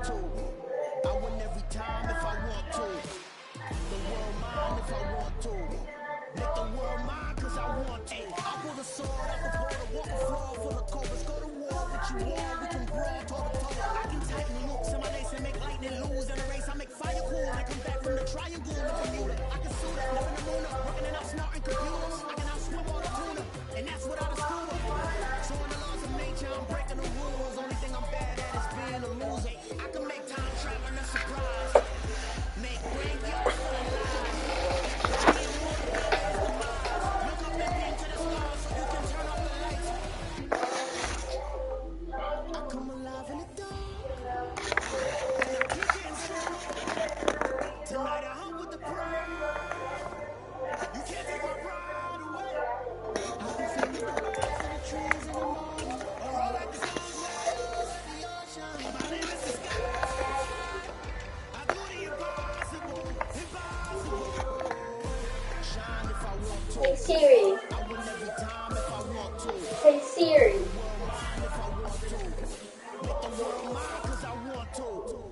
to. I win every time if I want to. The world mine if I want to. Make the world mine cause I want to. I pull the sword out the border, walk a floor full of cobras. Go to war with you all, we can brawl toe to toe. I can tighten looks in my lace and make lightning lose in a race. I make fire cool and I come back from the triangle in the Bermuda. I can sue that, live in the moon, working and outsmarting computers. I can outswim all the tuna, and that's without a school. So in the laws of nature, I'm breaking the rules. Only thing I'm bad at is being a loser. I can make time traveling a surprise. Make graveyards full of lies. Look up and beam to the stars so you can turn off the lights. I come alive in the dark, and I keep getting strong. Tonight I hunt with the pride. You can't take my pride away. I can feel the birds and the trees in the morning. Or all like the sun's waves at the ocean. My name is the sky. I do the impossible, impossible. Shine if I want to. Hey Siri. I win every time if I want to. Hey Siri. If I want to. Make the world mine cause I want to.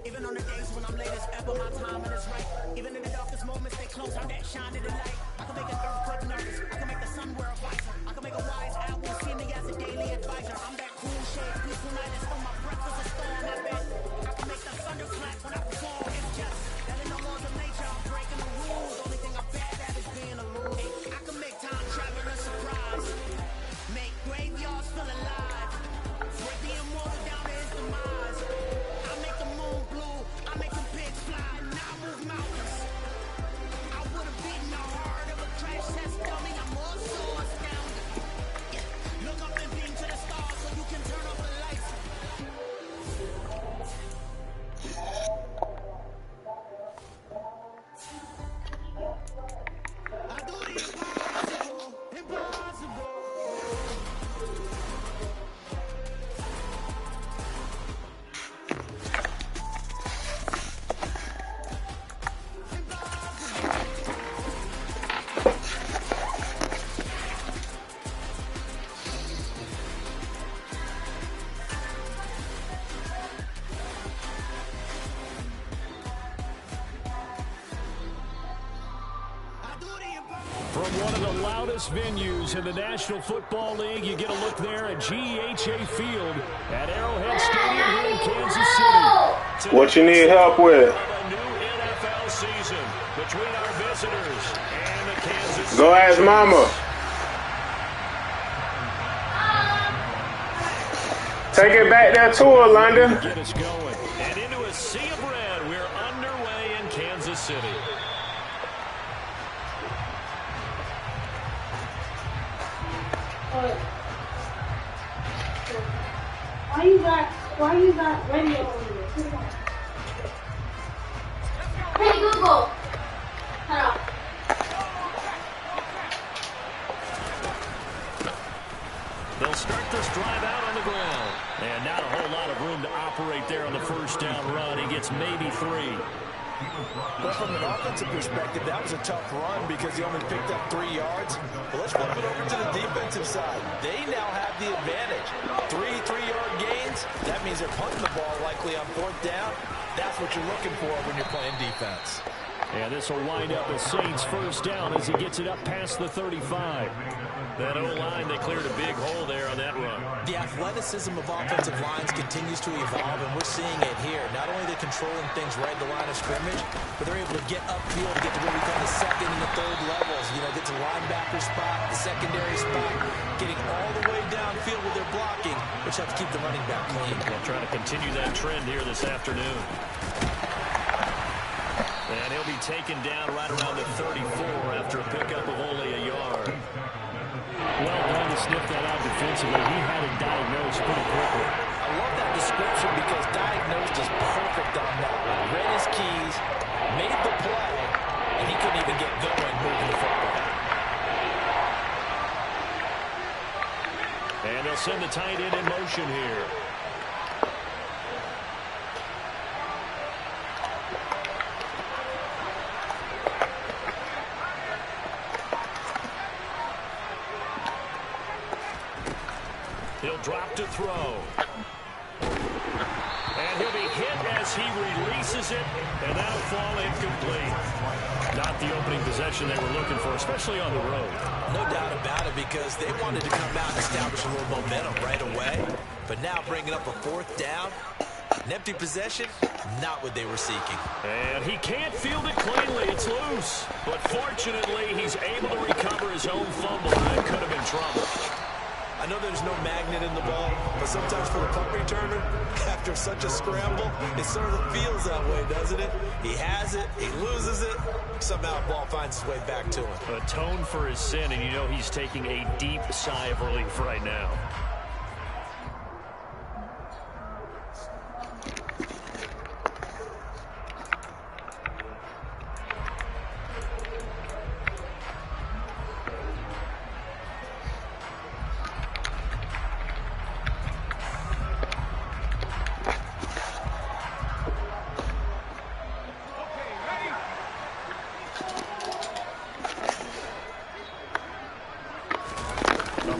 Even on the days when I'm late as ever, my timing is right. Even in the darkest moments, they close out that shine in the light. I can make an earthquake nervous. I can make the sun wear a visor. I can make a wise owl see me as a daily advisor. I'm that cool shade, peaceful night is on my breath is a storm. I bet I can make the thunder clap when I perform. It's just that in the laws of nature, I'm breaking the rules. Only thing I'm bad at is being alone. I can make time travel a surprise. Make graveyards feel alive. Break the immortal down to his demise. I make the moon blue. I make the pigs fly. And I move mountains. I would have beaten the heart of a crash test dummy. I'm also astounded. Look up and beam to the stars so you can turn off the lights. I do the impossible, impossible. From one of the loudest venues in the National Football League, you get a look there at GEHA Field at Arrowhead Stadium here in Kansas City. Today, What you need help with? a new NFL season between our visitors and the Kansas City Go ask Chiefs. mama. Take it back there to her, London. Get us going. And into a sea of red, we're underway in Kansas City. Why you got radio on here? Hey Google. Cut off. They'll start this drive out on the ground. And not a whole lot of room to operate there on the first down run. He gets maybe 3. Well, from an offensive perspective, that was a tough run because he only picked up 3 yards. Well, let's flip it over to the defensive side. They now have the advantage. 3 3-yard gains. That means they're punting the ball likely on 4th down. That's what you're looking for when you're playing defense. And this will wind up a Saints first down as he gets it up past the 35. That O-line, they cleared a big hole there on that run. The athleticism of offensive lines continues to evolve, and we're seeing it here. Not only are they controlling things right at the line of scrimmage, but they're able to get upfield to get to what we call the second and the third levels. You know, get to linebacker spot, the secondary spot, getting all the way downfield with their blocking, which helps keep the running back clean. They'll try to continue that trend here this afternoon. And he'll be taken down right around the 34 after a pickup of only a yard. Well done to sniff that out defensively. He had it diagnosed pretty quickly. I love that description because diagnosed is perfect on that one. Read his keys, made the play, and he couldn't even get going moving the football. And they'll send the tight end in motion here. He'll drop to throw. And he'll be hit as as he releases it, and that'll fall incomplete. Not the opening possession they were looking for, especially on the road. No doubt about it, because they wanted to come out and establish a little momentum right away. But now bringing up a fourth down, an empty possession, not what they were seeking. And he can't field it cleanly. It's loose. But fortunately, he's able to recover his own fumble. That could have been trouble. I know there's no magnet in the ball, but sometimes for the punt returner, after such a scramble, it sort of feels that way, doesn't it? He has it, he loses it, somehow the ball finds its way back to him. Atone for his sin, and you know he's taking a deep sigh of relief right now.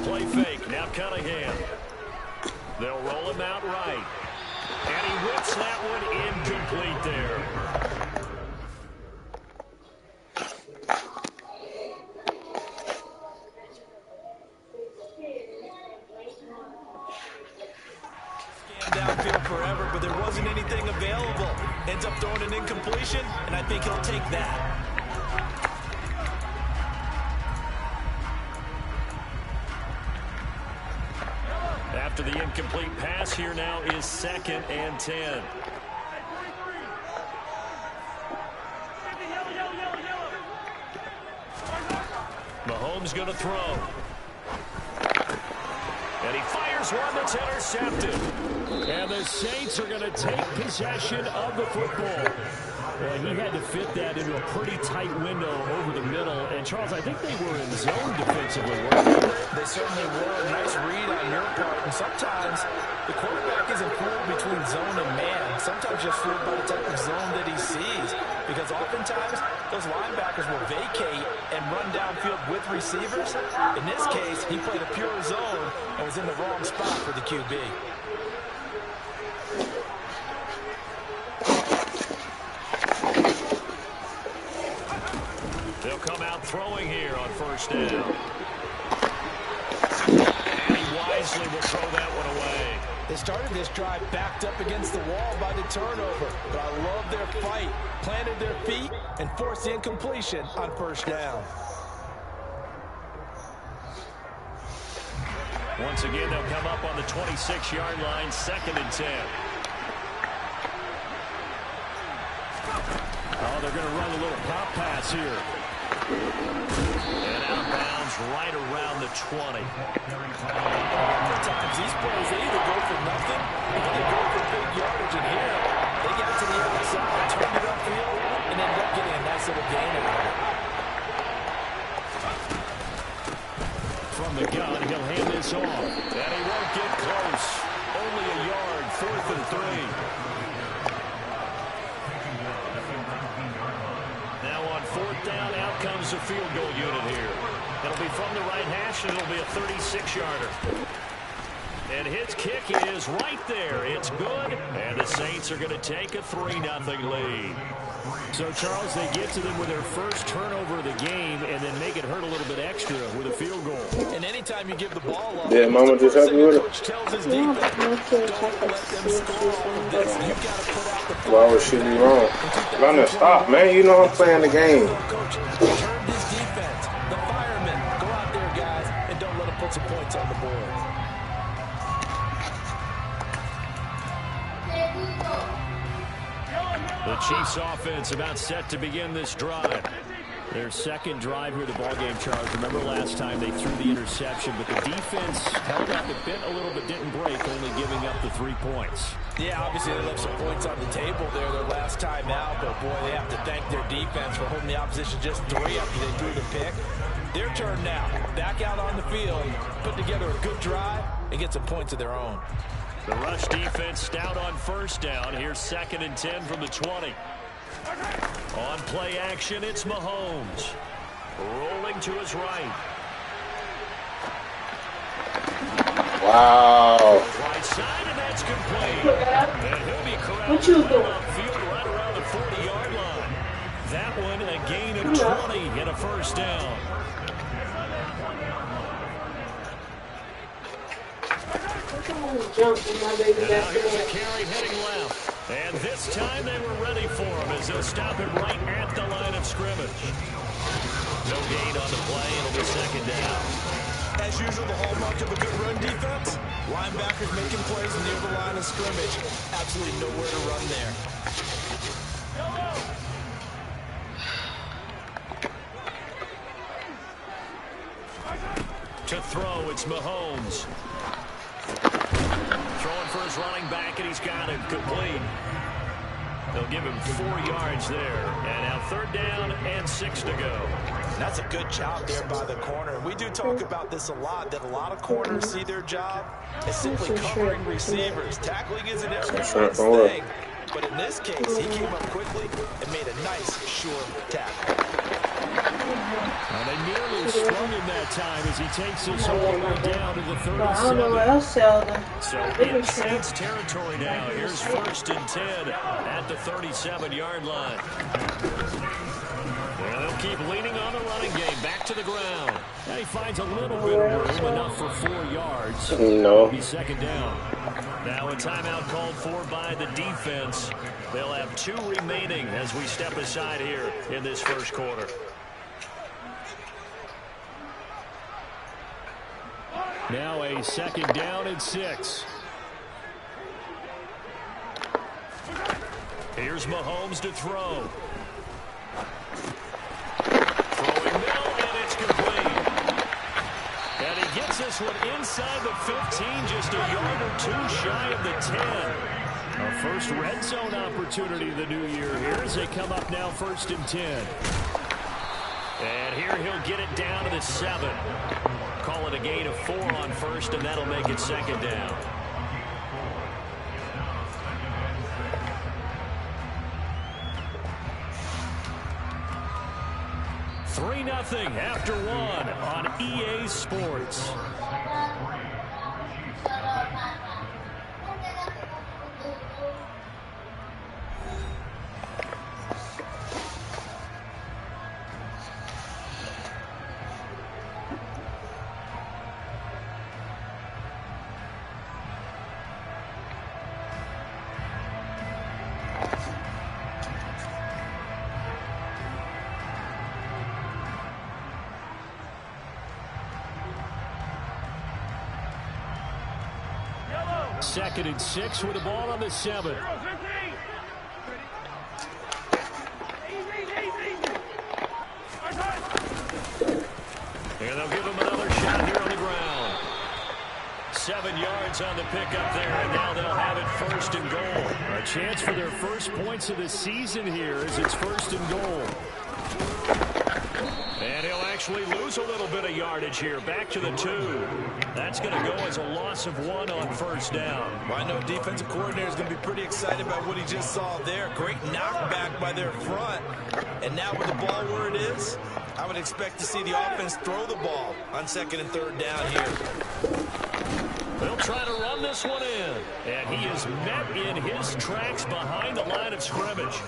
Play fake, now Cunningham. They'll roll him out right. And he whips that one incomplete there. Scanned downfield forever, but there wasn't anything available. Ends up throwing an incompletion, and I think he'll take that. After the incomplete pass, here now is 2nd and 10. Mahomes going to throw. And he fires one that's intercepted. And the Saints are going to take possession of the football. Well, he had to fit that into a pretty tight window over the middle. And, Charles, I think they were in zone defensively, weren't they? They certainly were. A nice read on your part. And sometimes the quarterback isn't fooled between zone and man. Sometimes just fooled by the type of zone that he sees. Because oftentimes those linebackers will vacate and run downfield with receivers. In this case, he played a pure zone and was in the wrong spot for the QB. They'll come out throwing here on 1st down. And he wisely will throw that one away. They started this drive backed up against the wall by the turnover, but I love their fight. Planted their feet and forced the incompletion on 1st down. Once again, they'll come up on the 26-yard line, 2nd and 10. Oh, they're going to run a little pop pass here. And out of bounds right around the 20. Sometimes these plays, they either go for nothing or they go for big yardage. And here, they get it to the outside, turn it upfield, and end up getting a nice little gain out of it. From the gun, he'll hand this off. And he won't get close. Only a yard, 4th and 3. Now on 4th down, out comes the field goal unit here. It'll be from the right hash, and it'll be a 36-yarder. And his kick is right there. It's good, and the Saints are going to take a 3-0 lead. So, Charles, they get to them with their first turnover of the game and then make it hurt a little bit extra with a field goal. And anytime you give the ball up, Yeah, Mama just helped you with it. tells his defense, don't let them score off of this. You've got to put out the Why would she be wrong? Runner, stop, man. You know I'm playing the game. Coach, turn this defense. The firemen, go out there, guys, and don't let them put some points on the board. The Chiefs offense about set to begin this drive. Their second drive here, the ballgame, Charles. Remember last time they threw the interception, but the defense held up, it bent a little but didn't break, only giving up the 3 points. Yeah, obviously they left some points on the table there their last time out, but boy, they have to thank their defense for holding the opposition just 3 after they threw the pick. Their turn now. Back out on the field, put together a good drive, and get some points of their own. The rush defense stout on 1st down. Here's 2nd and 10 from the 20. On play action, it's Mahomes. Rolling to his right. Wow. Right side, and then It's complete. And he'll be corralled What you doing? upfield right around the 40-yard line. That one a gain of 20 and a first down. Jump in my baby And now here's basketball. a carry heading left. And this time they were ready for him as they'll stop it right at the line of scrimmage. No gain on the play. It'll be second down. As usual, the hallmark of a good run defense, linebackers making plays near the line of scrimmage. Absolutely nowhere to run there. To throw, it's Mahomes. Throwing for his running back, and he's got it complete. They'll give him 4 yards there. And now third down and 6 to go. That's a good job there by the corner. We do talk about this a lot, that a lot of corners see their job as simply covering receivers. Tackling isn't everyone's thing. But in this case, he came up quickly and made a nice, sure tackle. Well, they nearly sprung him that time as he takes us all the way down to the 37. I don't know what else sell them. So in Saints territory now. Here's 1st and 10 at the 37-yard line. Well, they'll keep leaning on the running game. Back to the ground. And he finds a little bit of room, enough for 4 yards. No. He's second down. Now a timeout called for by the defense. They'll have 2 remaining as we step aside here in this first quarter. Now a second down and 6. Here's Mahomes to throw. Throwing middle, and it's complete. And he gets this one inside the 15, just a yard or 2 shy of the 10. Our first red zone opportunity of the new year here as they come up now 1st and 10. And here he'll get it down to the 7. Call it a gain of 4 on 1st, and that'll make it second down. Three 3-0 after 1 on EA Sports. Second and 6 with the ball on the 7. And they'll give him another shot here on the ground. 7 yards on the pickup there, and now they'll have it 1st and goal. A chance for their first points of the season here as it's 1st and goal. And he'll actually lose a little bit of yardage here. Back to the 2. That's going to go as a loss of 1 on 1st down. Well, I know defensive coordinator is going to be pretty excited about what he just saw there. Great knockback by their front. And now with the ball where it is, I would expect to see the offense throw the ball on 2nd and 3rd down here. They'll try to run this one in. And he is met in his tracks behind the line of scrimmage.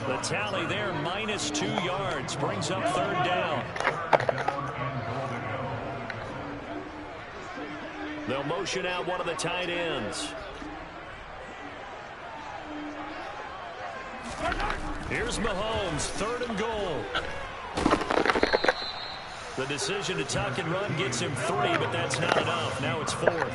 The tally there, -2 yards, brings up 3rd down. They'll motion out one of the tight ends. Here's Mahomes, 3rd and goal. The decision to tuck and run gets him 3, but that's not enough. Now it's 4th.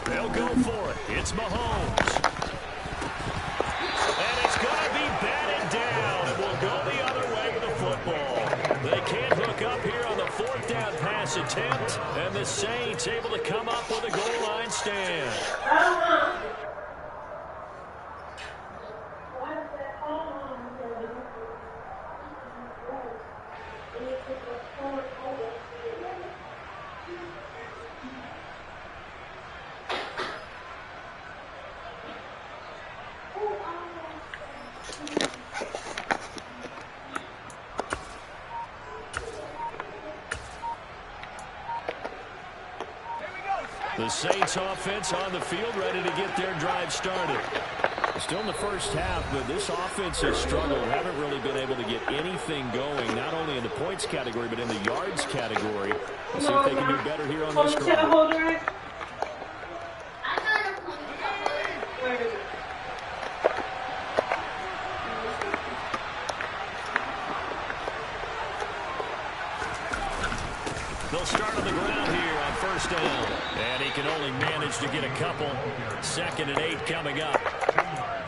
They'll go for it. It's Mahomes. And it's going to be batted down. It will go the other way with the football. They can't hook up here on the 4th down pass attempt. And the Saints able to come up with a goal line stand. The Saints offense on the field, ready to get their drive started. Still in the first half, but this offense has struggled. Haven't really been able to get anything going, not only in the points category, but in the yards category. Let's see if they can do better here on this drive. They'll start on the ground here on first down. And he can only manage to get a couple. 2nd and 8 coming up.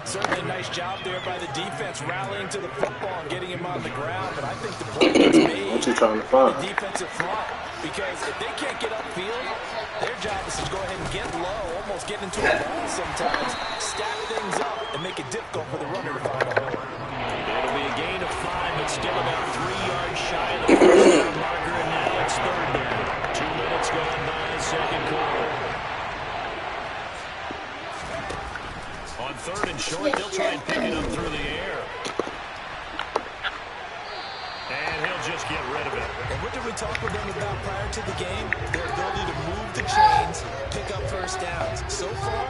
Certainly a nice job there by the defense, rallying to the football and getting him on the ground. But I think the play gets made What you trying to find? the defensive front. Because if they can't get upfield, their job is to go ahead and get low, almost get into a ball sometimes, stack things up, and make it difficult for the runner to find a hole. It'll be a gain of 5, but still about 3 yards shy of the first down marker, and now it's 3rd down. 2 minutes gone by the second quarter. On 3rd and short, they'll try and pick it up through the air. And he'll just get rid of it. And what did we talk with them about prior to the game? Their ability to move the chains, pick up first downs. So far,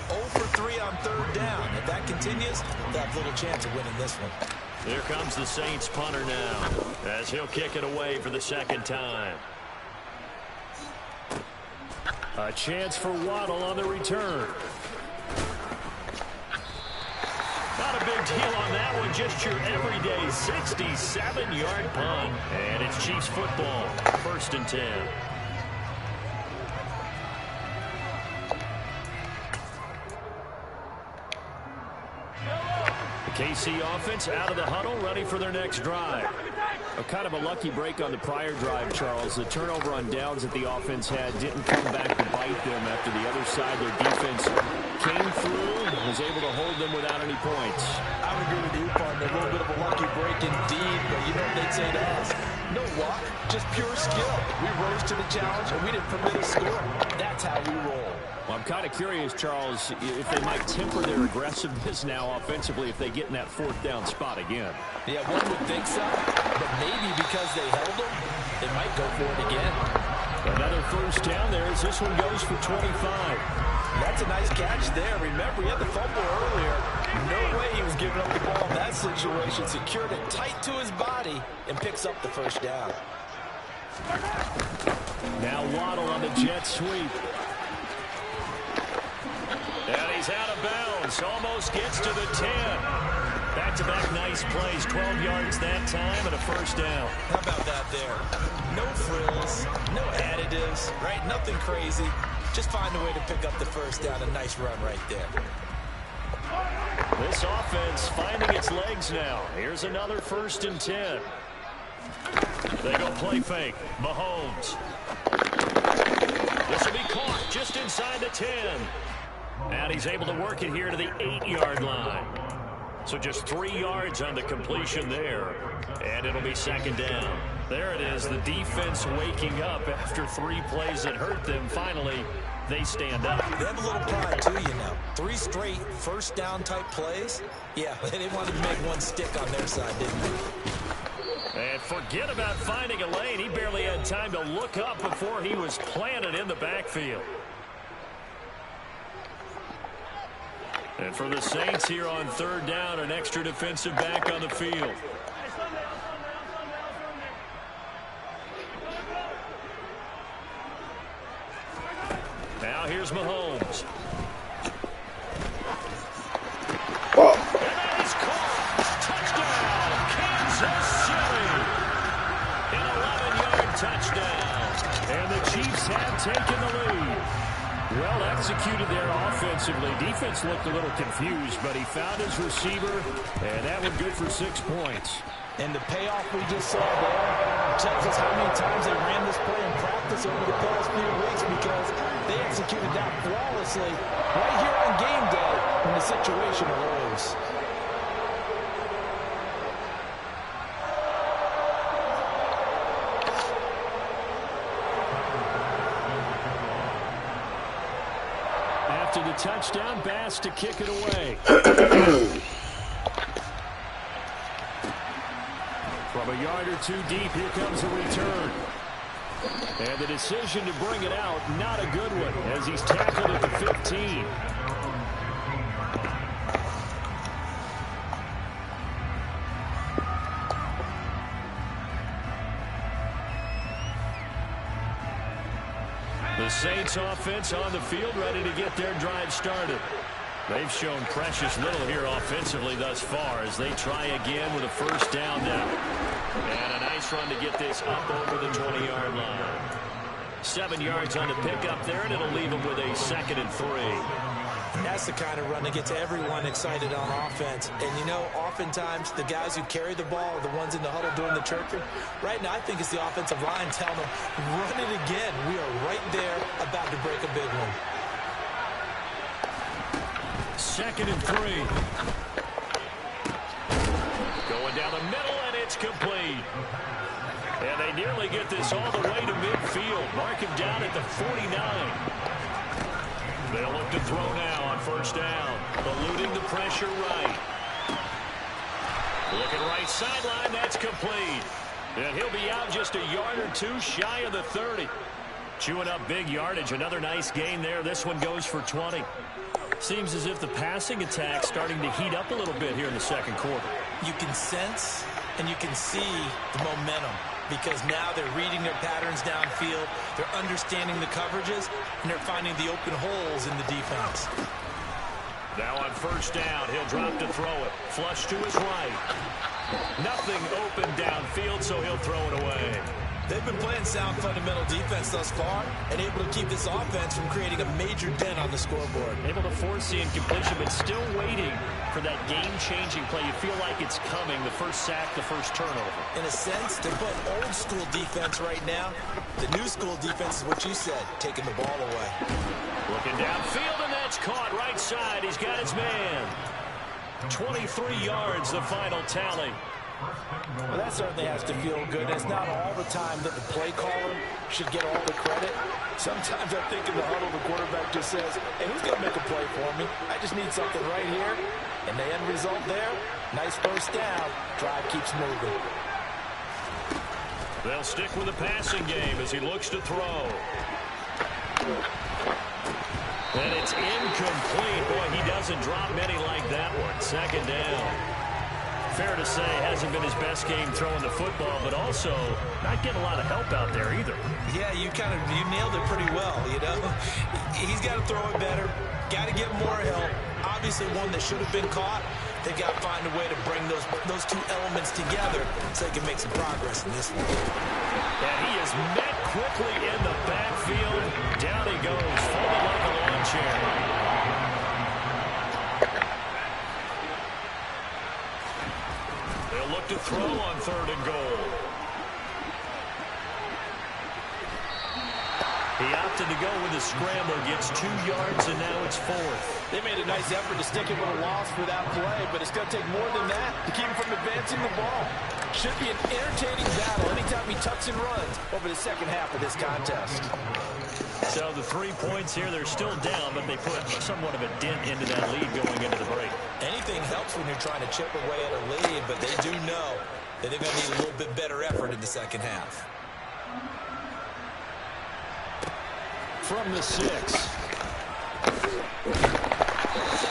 0 for 3 on 3rd down. If that continues, they'll have little chance of winning this one. Here comes the Saints punter now, as he'll kick it away for the 2nd time. A chance for Waddle on the return. Not a big deal on that one, just your everyday 67-yard punt. And it's Chiefs football, 1st and 10. The KC offense out of the huddle, ready for their next drive. A kind of a lucky break on the prior drive, Charles. The turnover on downs that the offense had didn't come back to bite them after the other side. Their defense came through and was able to hold them without any points. I would agree with you, partner. A little bit of a lucky break indeed, but you know what they'd say to us? No luck, just pure skill. We rose to the challenge, and we didn't permit a score. That's how we roll. Well, I'm kind of curious, Charles, if they might temper their aggressiveness now offensively if they get in that 4th down spot again. Yeah, one would think so, but maybe because they held them, they might go for it again. Another 1st down there as this one goes for 25. That's a nice catch there. Remember, he had the fumble earlier. No way he was giving up the ball in that situation. Secured it tight to his body and picks up the 1st down. Now Waddle on the jet sweep. And he's out of bounds. Almost gets to the 10. Back-to-back nice plays. 12 yards that time and a 1st down. How about that there? No frills, no additives, right? Nothing crazy. Just find a way to pick up the 1st down. A nice run right there. This offense finding its legs now. Here's another 1st and 10. They go play fake. Mahomes. This will be caught just inside the 10. And he's able to work it here to the 8-yard line. So just 3 yards on the completion there. And it'll be 2nd down. There it is, the defense waking up after 3 plays that hurt them. Finally, they stand up. They have a little pride, too, you know. 3 straight 1st down type plays. Yeah, they wanted to make one stick on their side, didn't they? And forget about finding a lane. He barely had time to look up before he was planted in the backfield. And for the Saints here on 3rd down, an extra defensive back on the field. Now here's Mahomes. Oh. And that is caught. Touchdown, Kansas City. An 11-yard touchdown. And the Chiefs have taken the lead. Well executed there offensively. Defense looked a little confused, but he found his receiver, and that one good for 6 points. And the payoff we just saw there tells us how many times they ran this play in practice over the past few weeks, because they executed that flawlessly right here on game day when the situation arose. After the touchdown, Bass to kick it away. From a yard or 2 deep, here comes a return. And the decision to bring it out, not a good one, as he's tackled at the 15. The Saints offense on the field, ready to get their drive started. They've shown precious little here offensively thus far as they try again with a first down now. And a nice run to get this up over the 20-yard line. 7 yards on the pickup there, and it'll leave them with a 2nd and 3. And that's the kind of run that gets everyone excited on offense. And, you know, oftentimes the guys who carry the ball are the ones in the huddle doing the chirping. Right now, I think it's the offensive line telling them, run it again. We are right there about to break a big one. 2nd and 3. Going down the middle, and it's complete. And they nearly get this all the way to midfield. Mark him down at the 49. They'll look to throw now on first down. Eluding the pressure right. Looking right sideline, that's complete. And he'll be out just a yard or two shy of the 30. Chewing up big yardage. Another nice gain there. This one goes for 20. Seems as if the passing attack's starting to heat up a little bit here in the second quarter. You can sense and you can see the momentum because now they're reading their patterns downfield, they're understanding the coverages, and they're finding the open holes in the defense. Now on first down, he'll drop to throw it. Flush to his right. Nothing open downfield, so he'll throw it away. They've been playing sound fundamental defense thus far and able to keep this offense from creating a major dent on the scoreboard. Able to force the incompletion, but still waiting for that game-changing play. You feel like it's coming, the first sack, the first turnover. In a sense, they're playing old school defense right now. The new school defense is what you said, taking the ball away. Looking downfield, and that's caught right side. He's got his man. 23 yards, the final tally. Well, that certainly has to feel good. It's not all the time that the play caller should get all the credit. Sometimes I think in the huddle, the quarterback just says, hey, who's going to make a play for me? I just need something right here. And the end result there, nice first down. Drive keeps moving. They'll stick with the passing game as he looks to throw. And it's incomplete. Boy, he doesn't drop many like that one. Second down. Fair to say, hasn't been his best game throwing the football, but also not getting a lot of help out there either. Yeah, you nailed it pretty well, you know. He's got to throw it better, got to get more help. Obviously one that should have been caught. They got to find a way to bring those two elements together so they can make some progress in this one. And he is met quickly in the backfield. Down he goes, folded like a lawn chair. They'll look to throw on 3rd and goal. He opted to go with a scramble, gets 2 yards, and now it's 4th. They made a nice effort to stick him with a loss for that play, but it's going to take more than that to keep him from advancing the ball. Should be an entertaining battle anytime he tucks and runs over the second half of this contest. So the 3 points here, they're still down, but they put somewhat of a dent into that lead going into the break. Anything helps when you're trying to chip away at a lead, but they do know that they're going to need a little bit better effort in the second half. From the 6.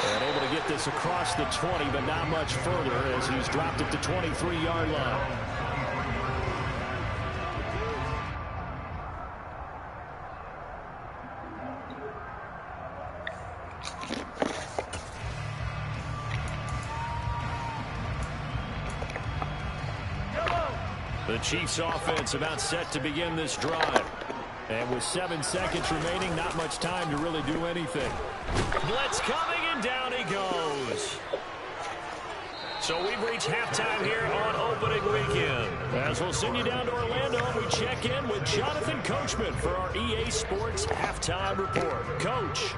And able to get this across the 20, but not much further as he's dropped at the 23-yard line. The Chiefs offense about set to begin this drive. And with 7 seconds remaining, not much time to really do anything. Blitz coming, and down he goes. So we've reached halftime here on opening weekend. As we'll send you down to Orlando, we check in with Jonathan Coachman for our EA Sports Halftime Report. Coach.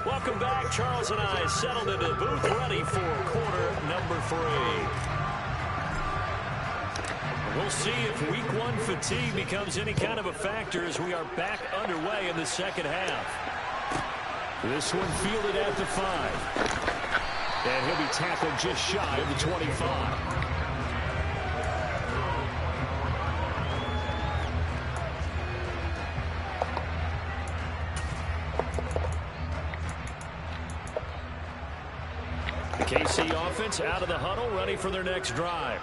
Welcome back. Charles and I settled into the booth ready for quarter number 3. We'll see if week one fatigue becomes any kind of a factor as we are back underway in the second half. This one fielded at the 5. And he'll be tackled just shy of the 25. The KC offense out of the huddle, ready for their next drive.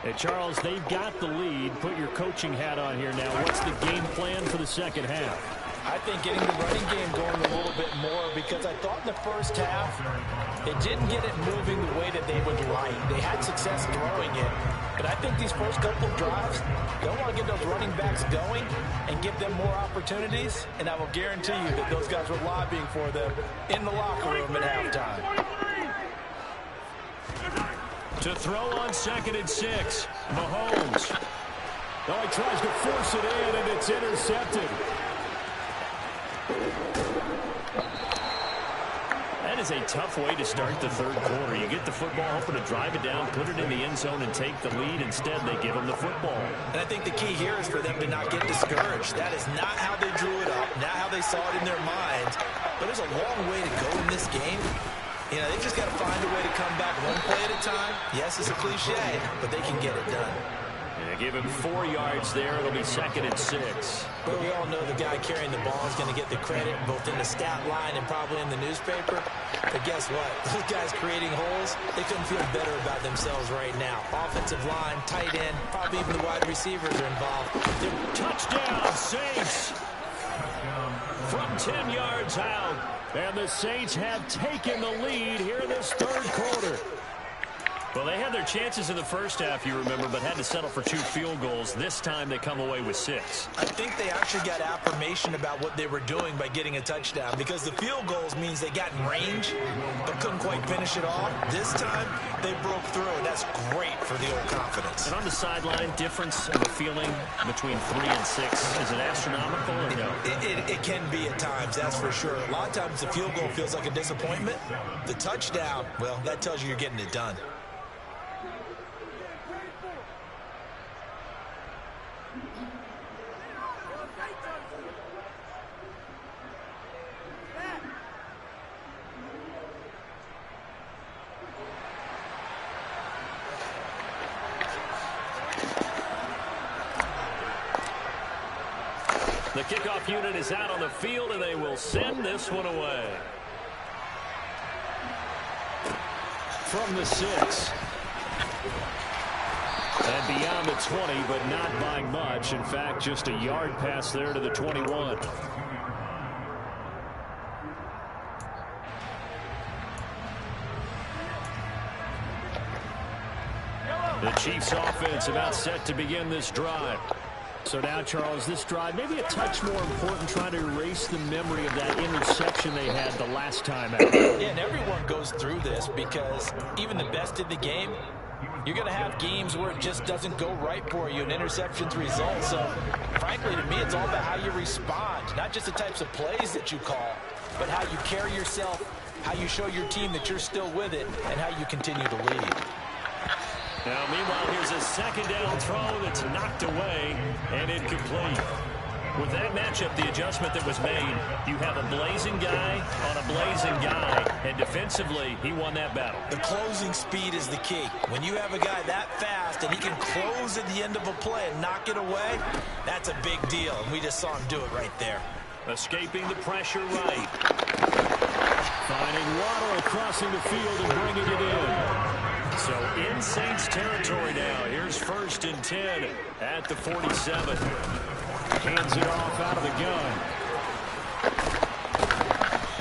Hey, Charles, they've got the lead. Put your coaching hat on here now. What's the game plan for the second half? I think getting the running game going a little bit more, because I thought in the first half it didn't get it moving the way that they would like. They had success throwing it, but I think these first couple of drives, they'll want to get those running backs going and give them more opportunities, and I will guarantee you that those guys were lobbying for them in the locker room at halftime. To throw on 2nd and 6, Mahomes. Oh, he tries to force it in, and it's intercepted. That is a tough way to start the third quarter. You get the football, hoping to drive it down, put it in the end zone, and take the lead. Instead, they give them the football. And I think the key here is for them to not get discouraged. That is not how they drew it up, not how they saw it in their minds. But there's a long way to go in this game. You know, they just got to find a way to come back one play at a time. Yes, it's a cliche, but they can get it done. And give him 4 yards there. It'll be 2nd and 6. But we all know the guy carrying the ball is going to get the credit, both in the stat line and probably in the newspaper. But guess what? Those guys creating holes, they couldn't feel better about themselves right now. Offensive line, tight end, probably even the wide receivers are involved. Touchdown, Saints! From 10 yards out. And the Saints have taken the lead here in this third quarter. Well, they had their chances in the first half, you remember, but had to settle for 2 field goals. This time they come away with 6. I think they actually got affirmation about what they were doing by getting a touchdown, because the field goals means they got in range but couldn't quite finish it off. This time they broke through, and that's great for the old confidence. And on the sideline, difference of a feeling between 3 and 6, is it astronomical or no? It can be at times, that's for sure. A lot of times the field goal feels like a disappointment. The touchdown, well, that tells you you're getting it done. The kickoff unit is out on the field, and they will send this one away. From the 6. And beyond the 20, but not by much. In fact, just a yard pass there to the 21. The Chiefs offense about set to begin this drive. So now, Charles, this drive maybe a touch more important, trying to erase the memory of that interception they had the last time out. Yeah, and everyone goes through this, because even the best in the game, you're going to have games where it just doesn't go right for you, and interceptions result. So, frankly, to me, it's all about how you respond, not just the types of plays that you call, but how you carry yourself, how you show your team that you're still with it, and how you continue to lead. Now, meanwhile, here's a 2nd down throw that's knocked away and incomplete. With that matchup, the adjustment that was made, you have a blazing guy on a blazing guy, and defensively, he won that battle. The closing speed is the key. When you have a guy that fast and he can close at the end of a play and knock it away, that's a big deal, and we just saw him do it right there. Escaping the pressure right. Finding Waddle crossing the field and bringing it in. So in Saints territory now. Here's 1st and 10 at the 47. Hands it off out of the gun.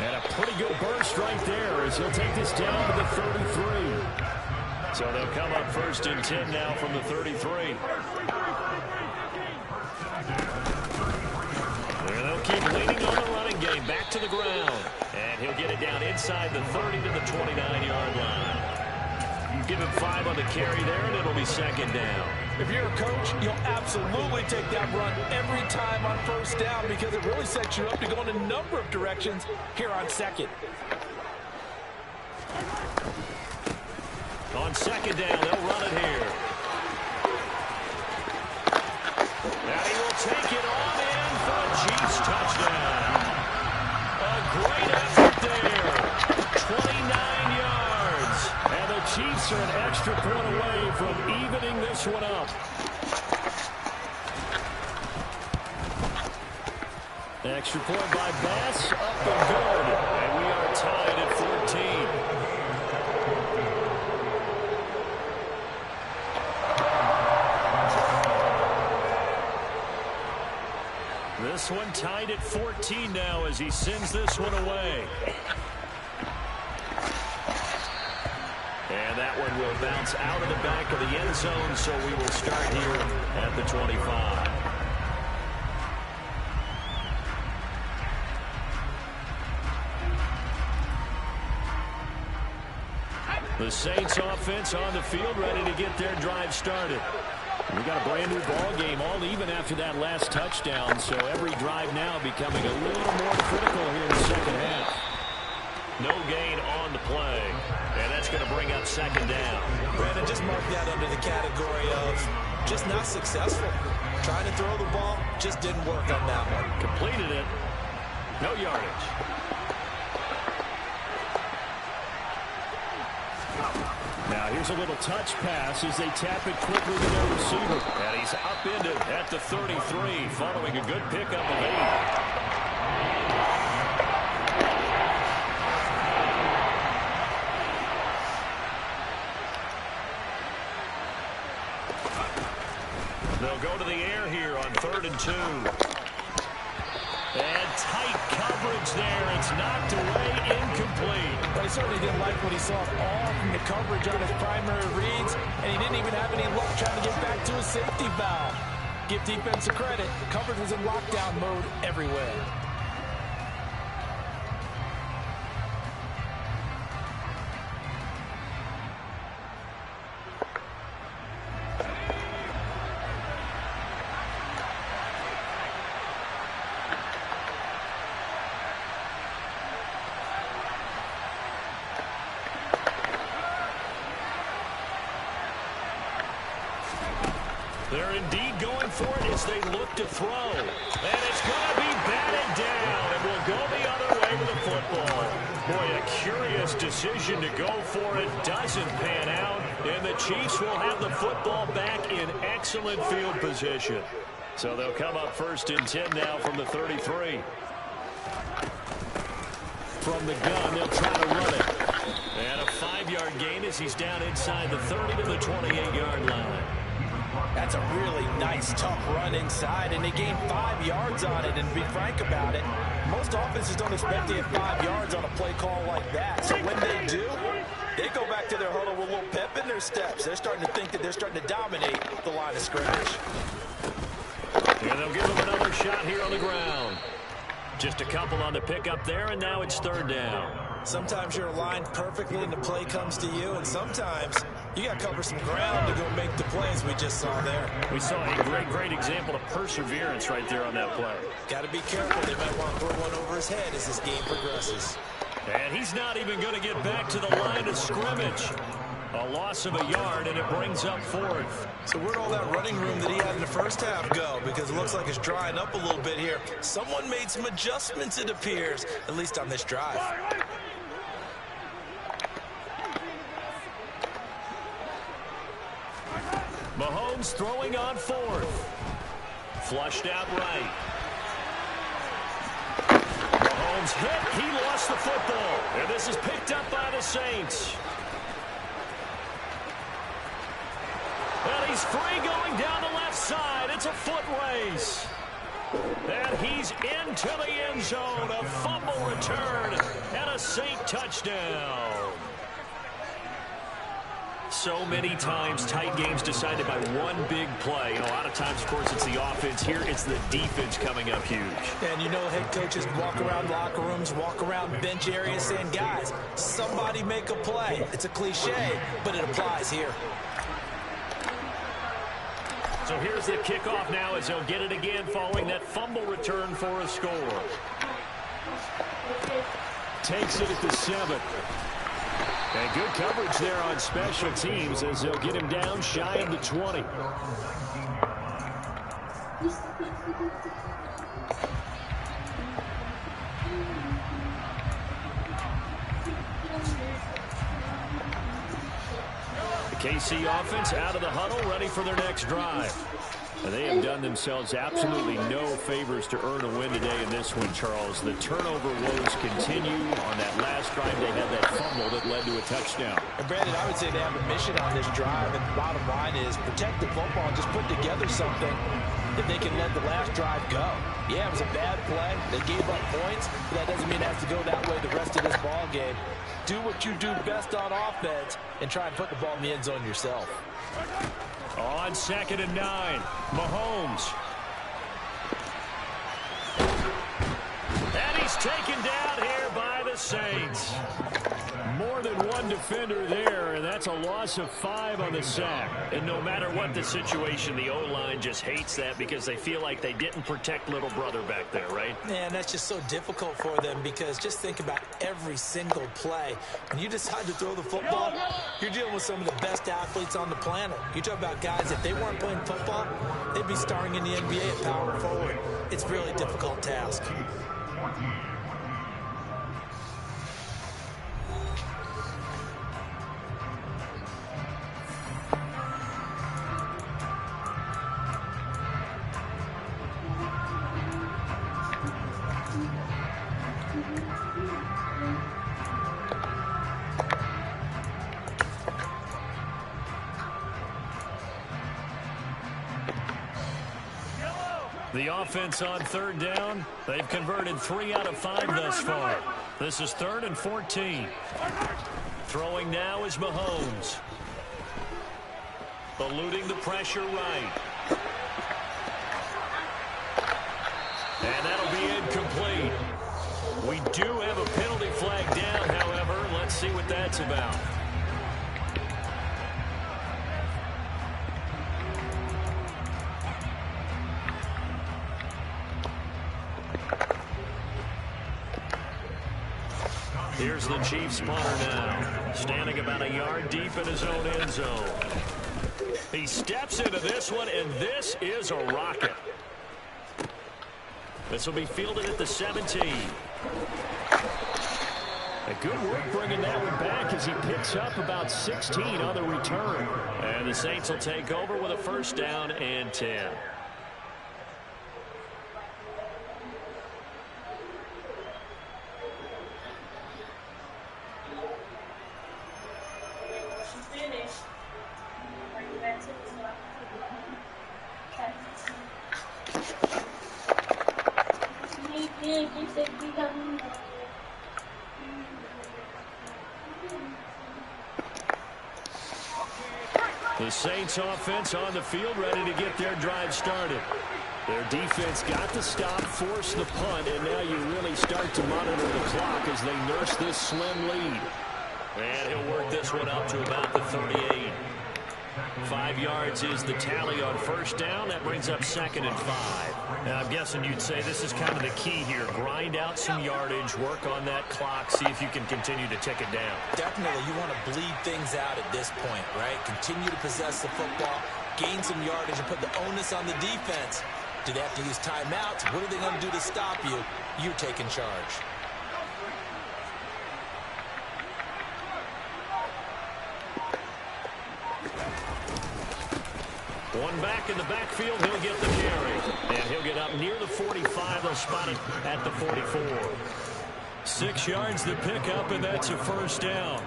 And a pretty good burst right there as he'll take this down to the 33. So they'll come up 1st and 10 now from the 33. And they'll keep leaning on the running game. Back to the ground. And he'll get it down inside the 30 to the 29-yard line. Give him 5 on the carry there, and it'll be 2nd down. If you're a coach, you'll absolutely take that run every time on 1st down, because it really sets you up to go in a number of directions here on 2nd. On 2nd down, they'll run it here. take it on in for a Chiefs touchdown. A great effort there. 29 yards. And the Chiefs are an extra point away from evening this one up. Extra point by Bass, up and good. And we are tied at 14. This one tied at 14 now as he sends this one away. And that one will bounce out of the back of the end zone, so we will start here at the 25. The Saints offense on the field, ready to get their drive started. We got a brand new ball game, all even after that last touchdown, so every drive now becoming a little more critical here in the second half. No gain on the play, and that's going to bring up second down. Brandon, just mark that under the category of just not successful. Trying to throw the ball, just didn't work on that one. Completed it. No yardage. Now here's a little touch pass as they tap it quickly to their receiver. And he's upended at the 33 following a good pickup of 8. They'll go to the air here on 3rd and 2. And tight coverage there. It's knocked away, incomplete. But he certainly didn't like what he saw all from the coverage on his primary reads, and he didn't even have any luck trying to get back to his safety valve. Give defense a credit. Coverage was in lockdown mode everywhere. They're indeed going for it as they look to throw. And it's going to be batted down. And will go the other way with the football. Boy, a curious decision to go for it. Doesn't pan out. And the Chiefs will have the football back in excellent field position. So they'll come up 1st and 10 now from the 33. From the gun, they'll try to run it. And a 5-yard gain as he's down inside the 30 to the 28-yard line. That's a really nice, tough run inside, and they gained 5 yards on it. And to be frank about it, most offenses don't expect to get 5 yards on a play call like that. So when they do, they go back to their huddle with a little pep in their steps. They're starting to think that they're starting to dominate the line of scrimmage. And they'll give them another shot here on the ground. Just a couple on the pickup there, and now it's 3rd down. Sometimes you're aligned perfectly and the play comes to you, and sometimes you got to cover some ground to go make the plays we just saw there. We saw a great example of perseverance right there on that play. Got to be careful. They might want to throw one over his head as this game progresses. And he's not even going to get back to the line of scrimmage. A loss of a yard, and it brings up 4th. So where'd all that running room that he had in the first half go? Because it looks like it's drying up a little bit here. Someone made some adjustments, it appears, at least on this drive. Mahomes throwing on 4th. Flushed out right. Mahomes hit. He lost the football. And this is picked up by the Saints. And he's free going down the left side. It's a foot race. And he's into the end zone. A fumble return and a Saint touchdown. So many times tight games decided by one big play. And a lot of times, of course, it's the offense. Here, it's the defense coming up huge. And you know head coaches walk around locker rooms, walk around bench areas saying, guys, somebody make a play. It's a cliche, but it applies here. So here's the kickoff now as they'll get it again following that fumble return for a score. Takes it at the 7. And good coverage there on special teams as they'll get him down shy of the 20. The KC offense out of the huddle, ready for their next drive. And they have done themselves absolutely no favors to earn a win today in this one, Charles. The turnover woes continue. On that last drive, they had that fumble that led to a touchdown. And Brandon, I would say they have a mission on this drive, and the bottom line is protect the football and just put together something that they can let the last drive go. Yeah, it was a bad play. They gave up points, but that doesn't mean it has to go that way the rest of this ball game. Do what you do best on offense and try and put the ball in the end zone yourself. On 2nd and 9, Mahomes. And he's taken down here by the Saints. More than one defender there, and that's a loss of 5 on the sack. And no matter what the situation, the O-line just hates that because they feel like they didn't protect little brother back there, right? Man, that's just so difficult for them because just think about every single play. When you decide to throw the football, you're dealing with some of the best athletes on the planet. You talk about guys, if they weren't playing football, they'd be starring in the NBA at power forward. It's really a difficult task. The offense on 3rd down, they've converted 3 out of 5 thus far. This is 3rd and 14. Throwing now is Mahomes. Eluding the pressure right. And that'll be incomplete. We do have a penalty flag down, however. Let's see what that's about. Here's the Chiefs punter now, standing about a yard deep in his own end zone. He steps into this one, and this is a rocket. This will be fielded at the 17. A good work bringing that one back as he picks up about 16 on the return. And the Saints will take over with a 1st down and 10. The Saints offense on the field, ready to get their drive started. Their defense got the stop, forced the punt, and now you really start to monitor the clock as they nurse this slim lead. And he'll work this one up to about the 38. 5 yards is the tally on 1st down. That brings up 2nd and 5. Now, I'm guessing you'd say this is kind of the key here. Grind out some yardage, work on that clock, see if you can continue to tick it down. Definitely, you want to bleed things out at this point, right? Continue to possess the football, gain some yardage, and put the onus on the defense. Do they have to use timeouts? What are they going to do to stop you? You're taking charge. One back in the backfield, he'll get the carry. And he'll get up near the 45. They'll spot it at the 44. 6 yards to pick up, and that's a 1st down.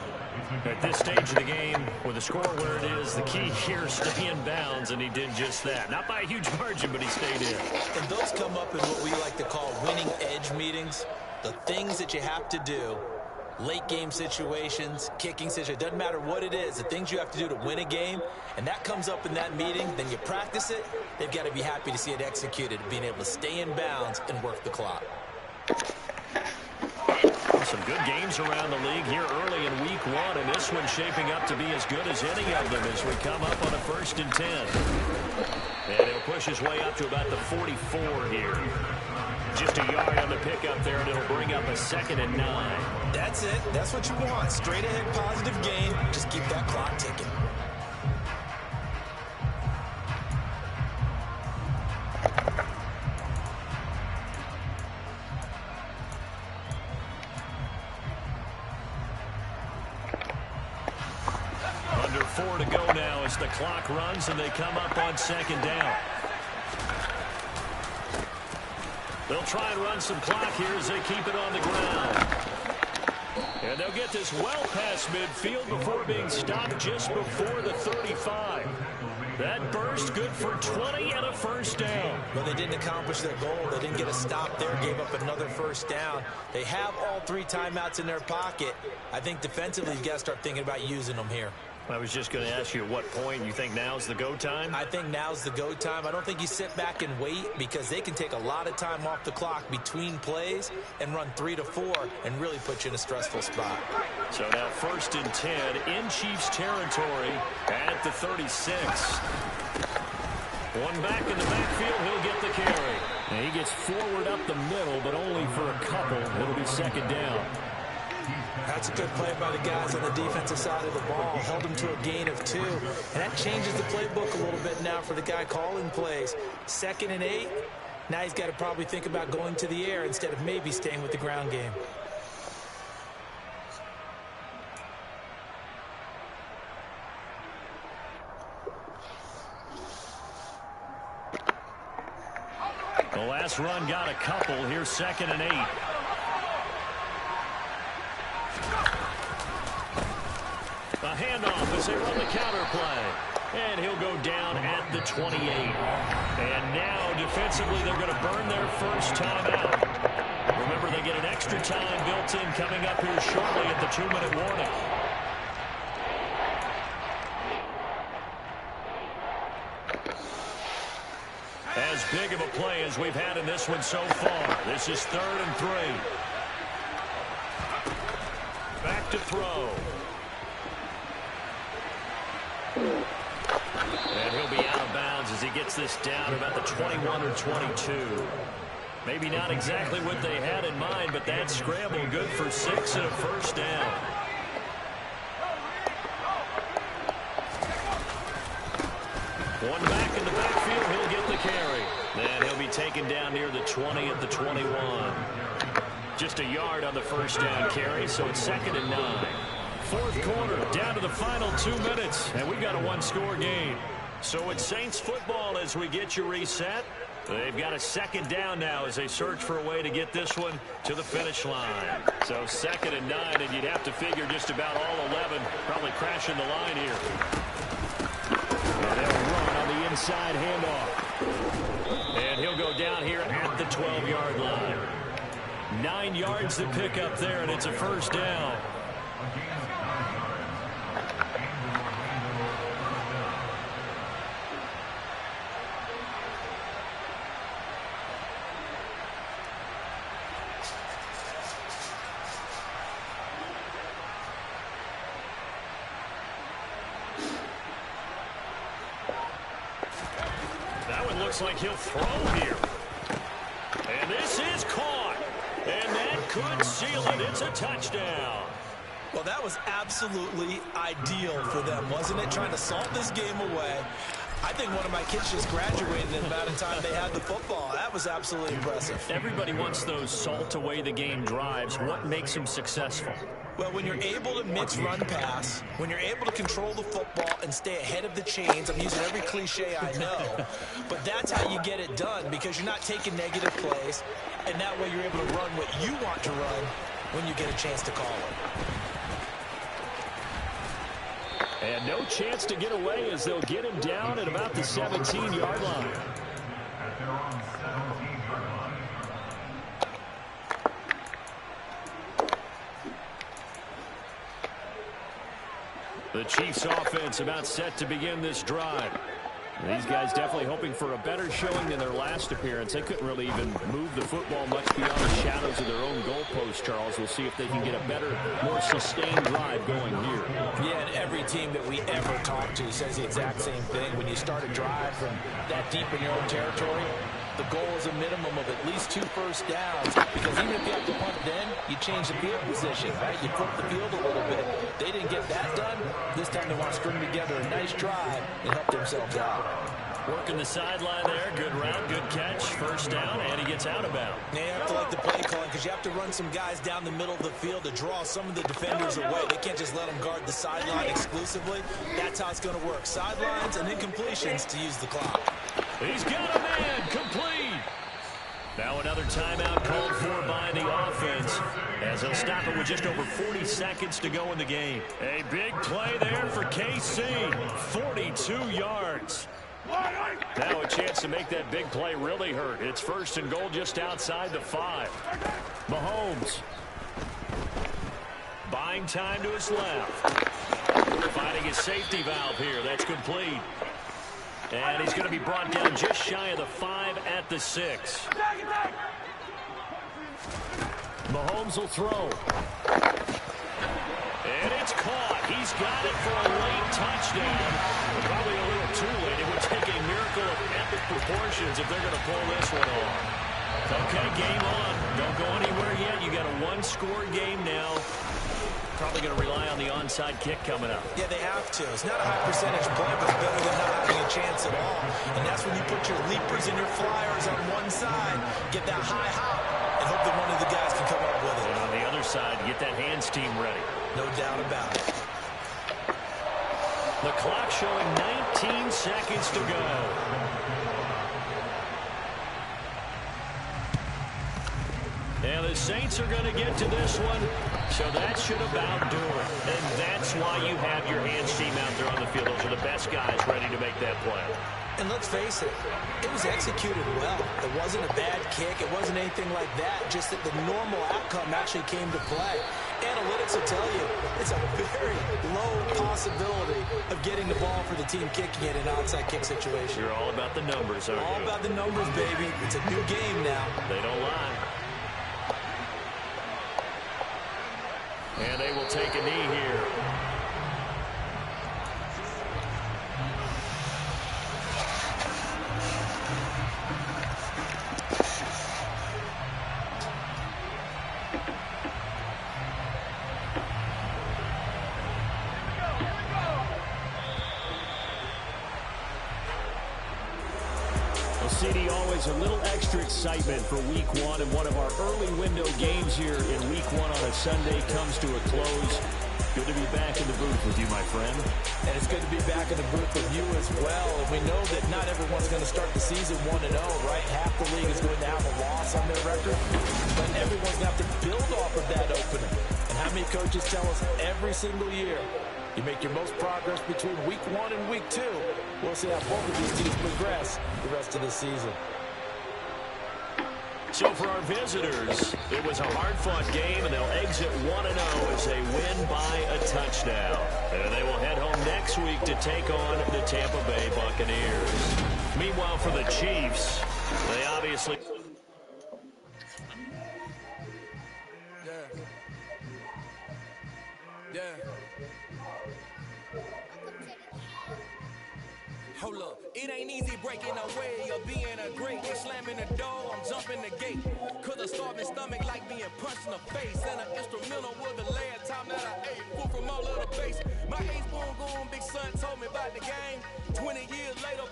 At this stage of the game, with the score where it is, the key here is stay in bounds, and he did just that. Not by a huge margin, but he stayed in. And those come up in what we like to call winning edge meetings. The things that you have to do. Late game situations, kicking situations, doesn't matter what it is, the things you have to do to win a game, and that comes up in that meeting, then you practice it, they've got to be happy to see it executed, being able to stay in bounds and work the clock. Some good games around the league here early in week 1, and this one's shaping up to be as good as any of them as we come up on a 1st and 10. And he'll push his way up to about the 44 here. Just a yard on the pickup there, and it'll bring up a 2nd and 9. That's it. That's what you want. Straight ahead positive gain. Just keep that clock ticking. as the clock runs and they come up on second down. They'll try and run some clock here as they keep it on the ground. And they'll get this well past midfield before being stopped just before the 35. That burst good for 20 and a first down. Well, they didn't accomplish their goal. They didn't get a stop there, gave up another first down. They have all 3 timeouts in their pocket. I think defensively, you've got to start thinking about using them here. I was just going to ask you at what point you think now's the go time? I think now's the go time. I don't think you sit back and wait because they can take a lot of time off the clock between plays and run 3 to 4 and really put you in a stressful spot. So now 1st and 10 in Chiefs territory at the 36. One back in the backfield, he'll get the carry. And he gets forward up the middle, but only for a couple. It'll be second down. That's a good play by the guys on the defensive side of the ball. Held them to a gain of 2. And that changes the playbook a little bit now for the guy calling plays. 2nd and 8. Now he's got to probably think about going to the air instead of maybe staying with the ground game. The last run got a couple. Here's 2nd and 8. A handoff as they run the counter play. And he'll go down at the 28. And now defensively they're going to burn their first time out. Remember, they get an extra time built in coming up here shortly at the 2-minute warning. As big of a play as we've had in this one so far. This is 3rd and 3. Back to throw. And he'll be out of bounds as he gets this down about the 21 or 22. Maybe not exactly what they had in mind, but that scramble good for 6 and a first down. One back in the backfield, he'll get the carry. Then he'll be taken down near the 20 at the 21. Just a yard on the first down carry, so it's 2nd and 9. 4th quarter, down to the final 2 minutes, and we got a 1-score game. So it's Saints football as we get you reset. They've got a 2nd down now as they search for a way to get this one to the finish line. So 2nd and 9, and you'd have to figure just about all 11 probably crashing the line here. And they'll run on the inside handoff. And he'll go down here at the 12-yard line. 9 yards to pick up there, and it's a first down. Looks like he'll throw here. And this is caught. And that could seal it. It's a touchdown. Well, that was absolutely ideal for them, wasn't it? Trying to salt this game away. I think one of my kids just graduated in about the time they had the football. That was absolutely impressive. Everybody wants those salt away the game drives. What makes them successful? Well, when you're able to mix run pass, when you're able to control the football and stay ahead of the chains, I'm using every cliche I know, but that's how you get it done because you're not taking negative plays, and that way you're able to run what you want to run when you get a chance to call it. And no chance to get away as they'll get him down at about the 17-yard line. The Chiefs offense about set to begin this drive. These guys definitely hoping for a better showing than their last appearance. They couldn't really even move the football much beyond the shadows of their own goalpost, Charles. We'll see if they can get a better, more sustained drive going here. Yeah, and every team that we ever talk to says the exact same thing. When you start a drive from that deep in your own territory, the goal is a minimum of at least 2 first downs, because even if you have to punt then, you change the field position, right? You flip the field a little bit. They didn't get that done. This time they want to string together a nice drive and help themselves out. Working the sideline there. Good route, good catch. First down, and he gets out of bounds. Yeah, you have to like the play calling because you have to run some guys down the middle of the field to draw some of the defenders away. They can't just let them guard the sideline exclusively. That's how it's going to work. Sidelines and incompletions to use the clock. He's got a man complete. Now another timeout called for by the offense as they'll stop it with just over 40 seconds to go in the game. A big play there for KC. 42 yards. Now a chance to make that big play really hurt. It's 1st and goal just outside the 5. Mahomes. Buying time to his left. Finding his safety valve here. That's complete. And he's going to be brought down just shy of the 5 at the 6. Mahomes will throw. And it's caught. He's got it for a late touchdown. Probably a little too late. It would take a miracle of epic proportions if they're going to pull this one off. Okay, game on. Don't go anywhere yet. You got a one-score game now. Probably going to rely on the onside kick coming up. Yeah, they have to. It's not a high percentage play, but it's better than not having a chance at all. And that's when you put your leapers and your flyers on one side, get that high hop, and hope that one of the guys can come up with it. And on the other side, get that hands team ready. No doubt about it. The clock showing 19 seconds to go. And the Saints are going to get to this one, so that should about do it. And that's why you have your hands team out there on the field. Those are the best guys ready to make that play. And let's face it, it was executed well. It wasn't a bad kick. It wasn't anything like that. Just that the normal outcome actually came to play. Analytics will tell you it's a very low possibility of getting the ball for the team kicking it in an outside kick situation. You're all about the numbers, aren't you? All about the numbers, baby. It's a new game now. They don't lie. And they will take a knee here. CD, always a little extra excitement for week one, and one of our early window games here in week one on a Sunday comes to a close. Good to be back in the booth with you, my friend. And it's good to be back in the booth with you as well. And we know that not everyone's going to start the season 1-0, right? Half the league is going to have a loss on their record. But everyone's going to have to build off of that opener. And how many coaches tell us every single year, you make your most progress between week 1 and week 2. We'll see how both of these teams progress the rest of the season. So for our visitors, it was a hard-fought game, and they'll exit 1-0 as they win by a touchdown. And they will head home next week to take on the Tampa Bay Buccaneers. Meanwhile, for the Chiefs, they obviously... Hold up, it ain't easy breaking away or being a great. They slamming the door, I'm jumping the gate. Cause a starving stomach like being punched in the face. And an instrumental was the last time that I ate. Food from all of the base. My ace boom goon, big son told me about the game. 20 years later,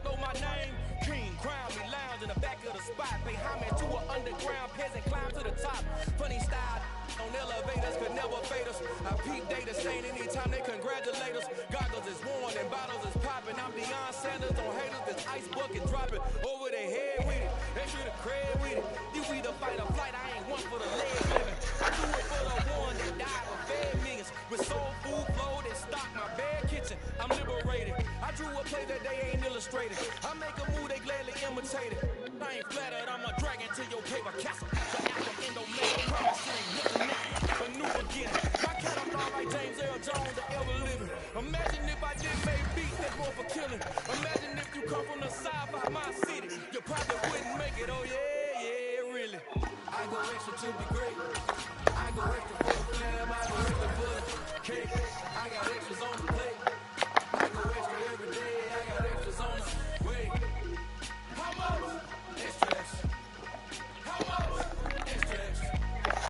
know my name. King, crown me, lounge in the back of the spot. Pay homage to an underground peasant, climb to the top. Funny style on elevators could never fade us. I peep data saying anytime they congratulate us. Goggles is worn and bottles is popping. I'm Deion Sanders on haters, this ice bucket dropping over their head with it. They should have cred with it. You either fight or flight, I ain't one for the leg living. I do it for the one that died for fed millions. With soul food flow that stock my bad kitchen. I'm liberated. I drew a play that they ain't illustrated. I make a move, they gladly imitate it. I ain't flattered, I'm a dragon to your paper castle. The anthem in the mail, promising, looking at a new beginning. My catalog like James Earl Jones, the ever living. Imagine if I did make beats that's more for killing. Imagine if you come from the side by my city. You probably wouldn't make it, oh yeah, yeah, really. I go extra to be great. I go extra for the fam, I go extra for the cake.